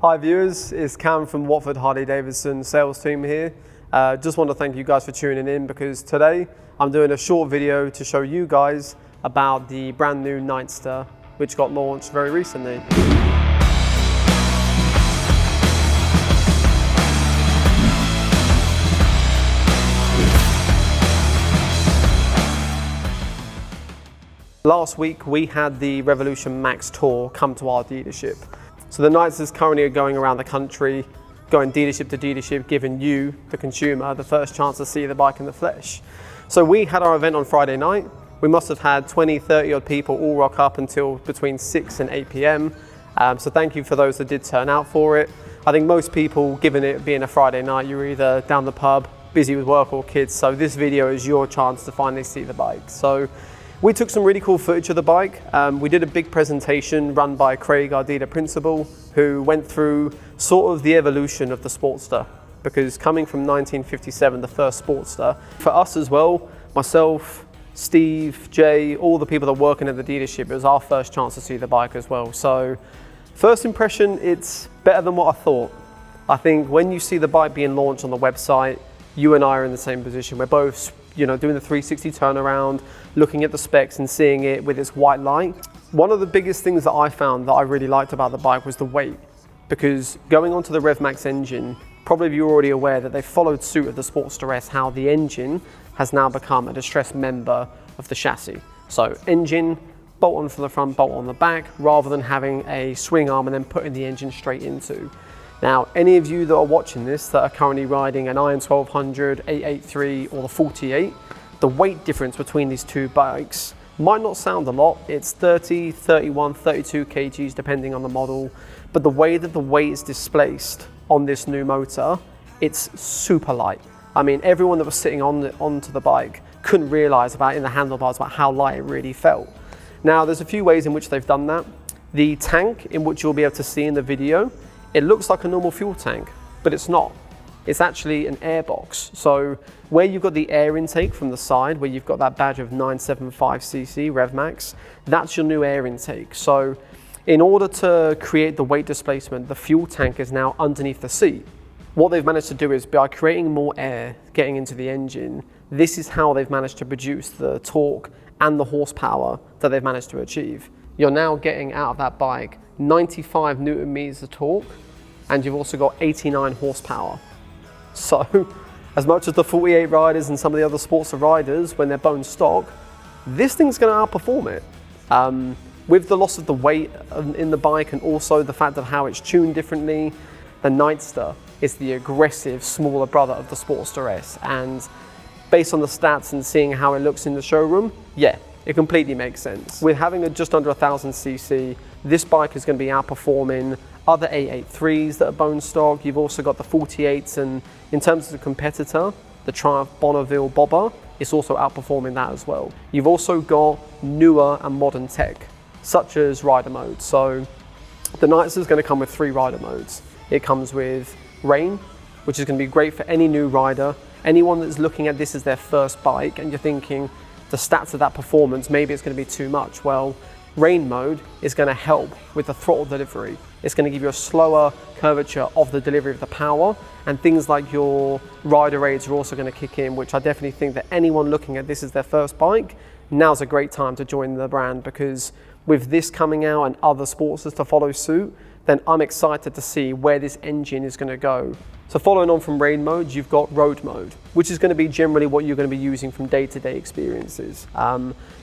Hi viewers, it's Cam from Watford Harley Davidson sales team here. Just want to thank you guys for tuning in because today I'm doing a short video to show you guys about the brand new Nightster which got launched very recently. Last week we had the Revolution Max Tour come to our dealership. So the Nightsters currently are going around the country, going dealership to dealership, giving you, the consumer, the first chance to see the bike in the flesh. So we had our event on Friday night. We must have had 20, 30 odd people all rock up until between 6 and 8 p.m. So thank you for those that did turn out for it. I think most people, given it being a Friday night, you're either down the pub, busy with work or kids. So this video is your chance to finally see the bike. So we took some really cool footage of the bike. We did a big presentation run by Craig, our dealer principal, who went through sort of the evolution of the Sportster. Because coming from 1957, the first Sportster, for us as well, myself, Steve, Jay, all the people that are working at the dealership, it was our first chance to see the bike as well. So first impression, it's better than what I thought. I think when you see the bike being launched on the website, you and I are in the same position. We're both doing the 360 turnaround, looking at the specs and seeing it with its white light. One of the biggest things that I found that I really liked about the bike was the weight, because going onto the RevMax engine, probably you're already aware that they followed suit of the Sportster S, how the engine has now become a distressed member of the chassis. So engine, bolt on from the front, bolt on the back, rather than having a swing arm and then putting the engine straight into. Now, any of you that are watching this that are currently riding an Iron 1200, 883 or the 48, the weight difference between these two bikes might not sound a lot. It's 30, 31, 32 kgs depending on the model, but the way that the weight is displaced on this new motor, it's super light. I mean, everyone that was sitting onto the bike couldn't realize in the handlebars about how light it really felt. Now, there's a few ways in which they've done that. The tank, in which you'll be able to see in the video, it looks like a normal fuel tank, but it's not. It's actually an air box. So where you've got the air intake from the side, where you've got that badge of 975cc RevMax, that's your new air intake. So in order to create the weight displacement, the fuel tank is now underneath the seat. What they've managed to do is, by creating more air getting into the engine, this is how they've managed to produce the torque and the horsepower that they've managed to achieve. You're now getting out of that bike 95 Newton meters of torque, and you've also got 89 horsepower. So as much as the 48 riders and some of the other Sportster riders, when they're bone stock, this thing's going to outperform it. With the loss of the weight in the bike and also the fact of how it's tuned differently, the Nightster is the aggressive smaller brother of the Sportster S, and based on the stats and seeing how it looks in the showroom, yeah, it completely makes sense. With having a just under 1000cc, this bike is going to be outperforming other 883s that are bone stock. You've also got the 48s, and in terms of the competitor, the Triumph Bonneville Bobber, it's also outperforming that as well. You've also got newer and modern tech, such as rider mode. So the Nightster is going to come with 3 rider modes. It comes with Rain, which is going to be great for any new rider. Anyone that's looking at this as their first bike and you're thinking the stats of that performance, maybe it's going to be too much. Well, Rain mode is going to help with the throttle delivery. It's going to give you a slower curvature of the delivery of the power, and things like your rider aids are also going to kick in, which I definitely think that anyone looking at this as their first bike, now's a great time to join the brand, because with this coming out and other Sportsters to follow suit, then I'm excited to see where this engine is going to go. So following on from Rain mode, you've got Road mode, which is going to be generally what you're going to be using from day-to-day experiences.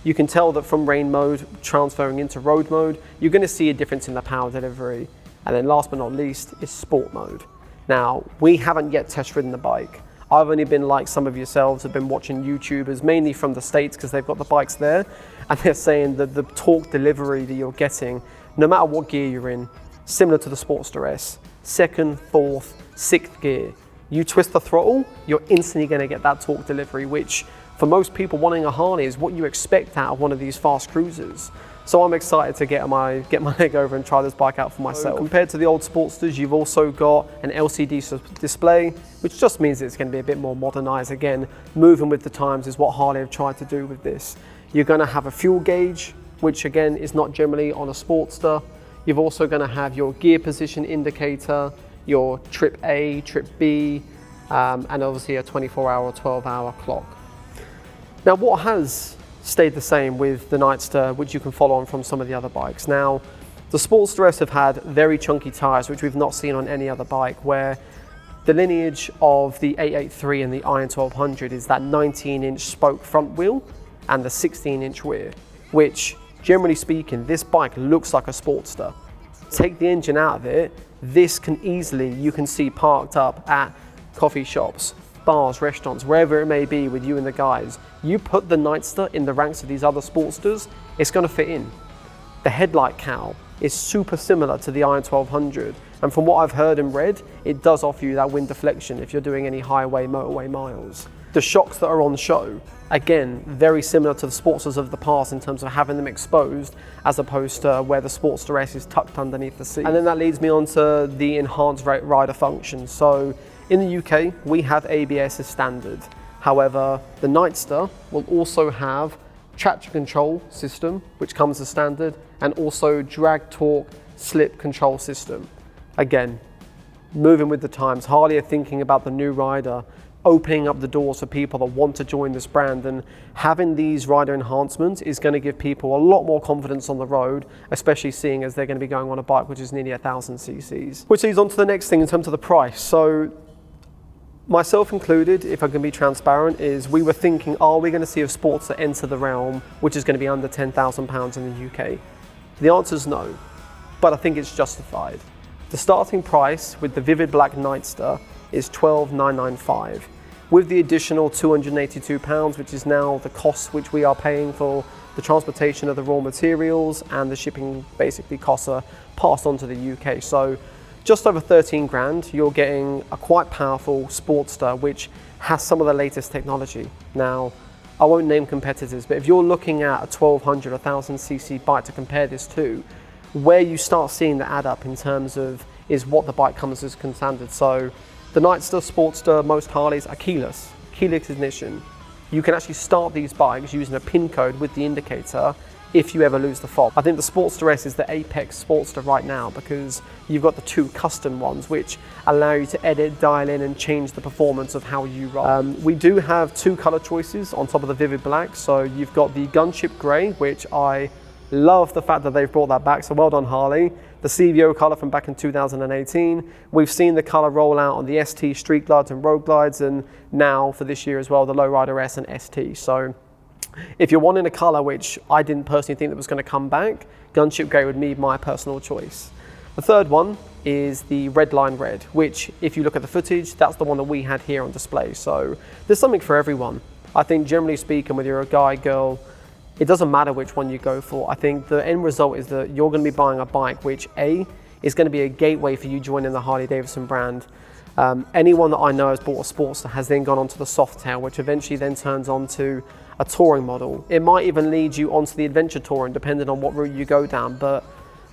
You can tell that from Rain mode, transferring into Road mode, you're going to see a difference in the power delivery. And then last but not least is Sport mode. Now, we haven't yet test ridden the bike. I've only been, like some of yourselves, have been watching YouTubers, mainly from the States because they've got the bikes there, and they're saying that the torque delivery that you're getting, no matter what gear you're in, similar to the Sportster S, 2nd, 4th, 6th gear, you twist the throttle, you're instantly going to get that torque delivery, which for most people wanting a Harley is what you expect out of one of these fast cruisers. So I'm excited to get my leg over and try this bike out for myself. So compared to the old Sportsters, you've also got an LCD display, which just means it's going to be a bit more modernized. Again, moving with the times is what Harley have tried to do with this. You're going to have a fuel gauge, which again is not generally on a Sportster. You're also going to have your gear position indicator, your trip A, trip B, and obviously a 24-hour or 12-hour clock. Now, what has stayed the same with the Nightster, which you can follow on from some of the other bikes? Now, the Sportster S have had very chunky tyres, which we've not seen on any other bike, where the lineage of the 883 and the Iron 1200 is that 19-inch spoke front wheel and the 16-inch rear, which, generally speaking, this bike looks like a Sportster. Take the engine out of it, this can easily, you can see parked up at coffee shops, bars, restaurants, wherever it may be with you and the guys. You put the Nightster in the ranks of these other Sportsters, it's going to fit in. The headlight cowl is super similar to the Iron 1200, and from what I've heard and read, it does offer you that wind deflection if you're doing any highway, motorway miles. The shocks that are on show, again, very similar to the Sportsters of the past in terms of having them exposed, as opposed to where the Sportster S is tucked underneath the seat. And then that leads me on to the enhanced rider function. So in the UK, we have ABS as standard. However, the Nightster will also have traction control system, which comes as standard, and also drag torque slip control system. Again, moving with the times. Harley are thinking about the new rider, opening up the doors for people that want to join this brand, and having these rider enhancements is going to give people a lot more confidence on the road, especially seeing as they're going to be going on a bike which is nearly 1,000 cc's. Which leads on to the next thing in terms of the price. So myself included, if I can be transparent, is we were thinking, are we going to see a Sportster enter the realm which is going to be under £10,000 in the UK? The answer is no, but I think it's justified. The starting price with the Vivid Black Nightster is £12,995, with the additional £282, which is now the cost which we are paying for the transportation of the raw materials, and the shipping basically costs are passed on to the UK. So just over 13 grand, you're getting a quite powerful Sportster, which has some of the latest technology. Now, I won't name competitors, but if you're looking at a 1200, 1000 cc bike to compare this to, where you start seeing the add up in terms of is what the bike comes as standard. So the Nightster, Sportster, most Harleys are keyless ignition. You can actually start these bikes using a pin code with the indicator if you ever lose the fob. I think the Sportster S is the apex Sportster right now, because you've got the two custom ones which allow you to edit, dial in and change the performance of how you ride. We do have two color choices on top of the Vivid Black. So you've got the Gunship Grey, which I love the fact that they've brought that back, so well done Harley. The CVO colour from back in 2018. We've seen the colour roll out on the ST Street Glides and Road Glides, and now for this year as well, the Lowrider S and ST. So if you're wanting a colour which I didn't personally think that was going to come back, Gunship Grey would be my personal choice. The third one is the Redline Red, which if you look at the footage, that's the one that we had here on display. So there's something for everyone. I think generally speaking, whether you're a guy, girl, it doesn't matter which one you go for. I think the end result is that you're going to be buying a bike which A, is going to be a gateway for you joining the Harley Davidson brand. Anyone that I know has bought a Sportster has then gone onto the Softail, which eventually then turns onto a touring model. It might even lead you onto the adventure touring, depending on what route you go down. But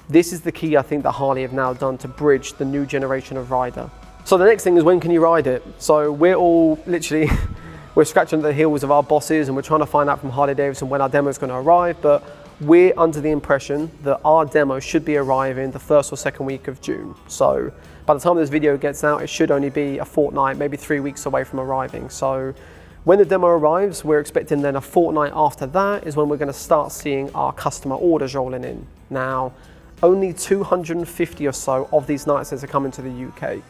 this is the key, I think, that Harley have now done to bridge the new generation of rider. So the next thing is, when can you ride it? So we're all literally we're scratching the heels of our bosses, and we're trying to find out from Harley Davidson when our demo is going to arrive, but we're under the impression that our demo should be arriving the first or second week of June. So by the time this video gets out, it should only be a fortnight, maybe 3 weeks away from arriving. So when the demo arrives, we're expecting then a fortnight after that is when we're going to start seeing our customer orders rolling in. Now, only 250 or so of these Nightsters are coming to the UK.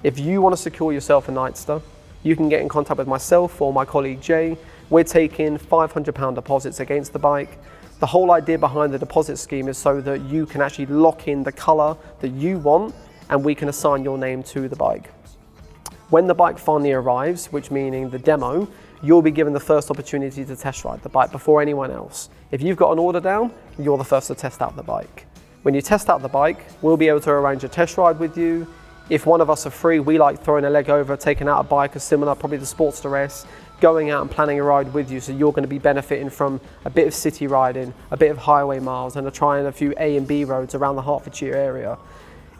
If you want to secure yourself a Nightster, you can get in contact with myself or my colleague Jay. We're taking £500 deposits against the bike. The whole idea behind the deposit scheme is so that you can actually lock in the colour that you want, and we can assign your name to the bike. When the bike finally arrives, which meaning the demo, you'll be given the first opportunity to test ride the bike before anyone else. If you've got an order down, you're the first to test out the bike. When you test out the bike, we'll be able to arrange a test ride with you. If one of us are free, we like throwing a leg over, taking out a bike, similar, probably the Sportster S, going out and planning a ride with you, so you're going to be benefiting from a bit of city riding, a bit of highway miles, and trying a few A and B roads around the Hertfordshire area.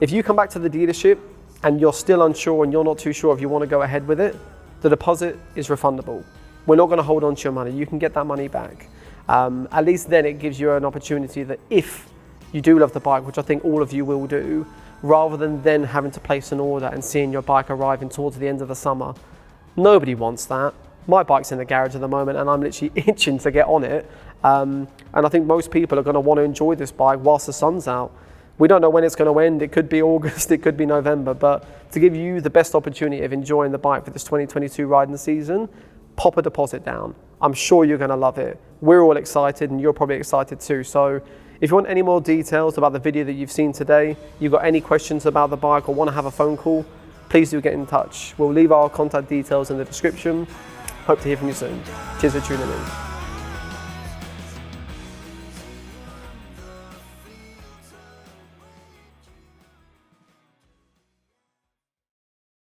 If you come back to the dealership and you're still unsure and you're not too sure if you want to go ahead with it, the deposit is refundable. We're not going to hold on to your money. You can get that money back. At least then it gives you an opportunity that if you do love the bike, which I think all of you will do, rather than then having to place an order and seeing your bike arriving towards the end of the summer. Nobody wants that. My bike's in the garage at the moment and I'm literally itching to get on it. And I think most people are going to want to enjoy this bike whilst the sun's out. We don't know when it's going to end. It could be August, it could be November, but to give you the best opportunity of enjoying the bike for this 2022 riding season, pop a deposit down. I'm sure you're going to love it. We're all excited and you're probably excited too. So if you want any more details about the video that you've seen today, you've got any questions about the bike or want to have a phone call, please do get in touch. We'll leave our contact details in the description. Hope to hear from you soon. Cheers for tuning in.